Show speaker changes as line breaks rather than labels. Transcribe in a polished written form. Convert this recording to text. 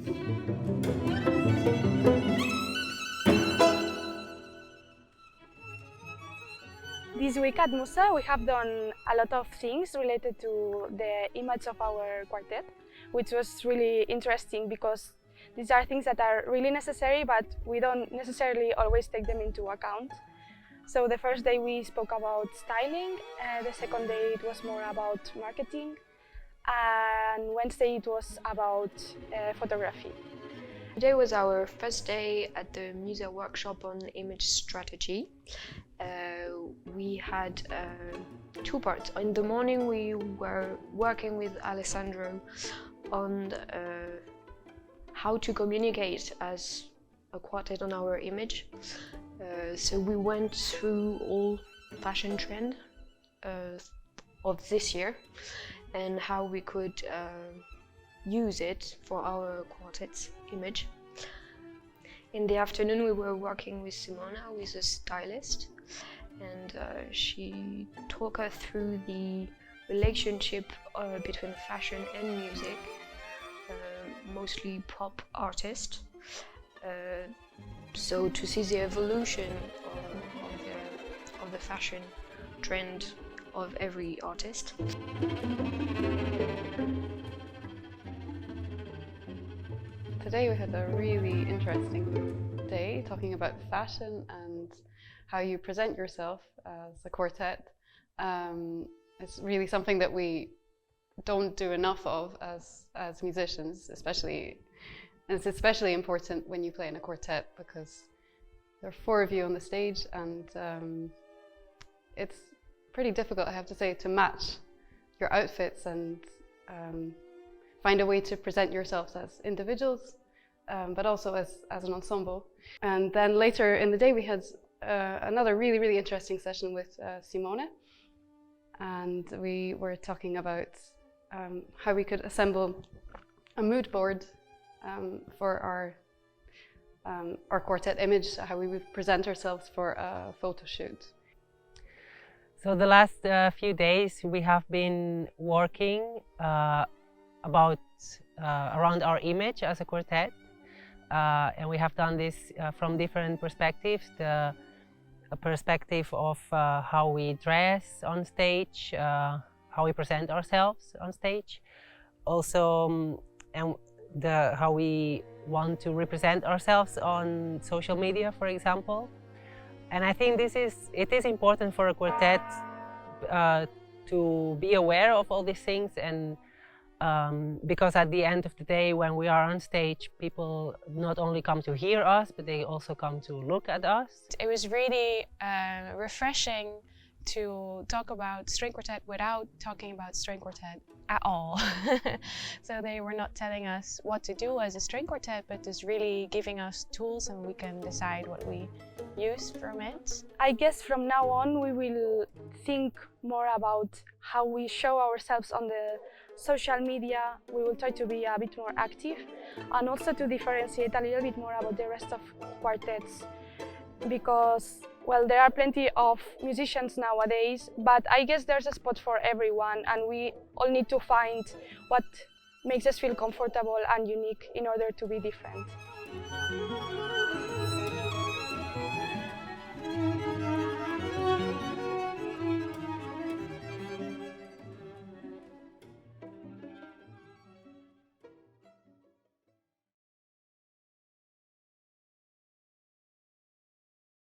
This week at MUSA we have done a lot of things related to the image of our quartet, which was really interesting because these are things that are really necessary, but we don't necessarily always take them into account. So the first day we spoke about styling, the second day it was more about marketing, and Wednesday it was about photography.
Today was our first day at the MUSA workshop on image strategy. We had two parts. In the morning we were working with Alessandro on how to communicate as a quartet on our image. So we went through all fashion trend of this year and how we could use it for our quartet's image. In the afternoon we were working with Simona, who is a stylist, and she took us through the relationship between fashion and music, mostly pop artists. So to see the evolution of the fashion trend of every artist.
Today we had a really interesting day talking about fashion and how you present yourself as a quartet. It's really something that we don't do enough of as musicians, especially. And it's especially important when you play in a quartet because there are four of you on the stage, and it's pretty difficult, I have to say, to match your outfits and find a way to present yourselves as individuals, but also as an ensemble. And then later in the day we had another really interesting session with Simone, and we were talking about how we could assemble a mood board for our quartet image, how we would present ourselves for a photo shoot.
So the last few days we have been working around our image as a quartet, and we have done this from different perspectives. The perspective of how we dress on stage, how we present ourselves on stage, also and how we want to represent ourselves on social media, for example. And I think it is important for a quartet to be aware of all these things, and because at the end of the day, when we are on stage, people not only come to hear us, but they also come to look at us.
It was really refreshing to talk about string quartet without talking about string quartet at all. So they were not telling us what to do as a string quartet, but just really giving us tools, and we can decide what we use from it.
I guess from now on we will think more about how we show ourselves on the social media. We will try to be a bit more active and also to differentiate a little bit more about the rest of quartets, because well, there are plenty of musicians nowadays, but I guess there's a spot for everyone, and we all need to find what makes us feel comfortable and unique in order to be different.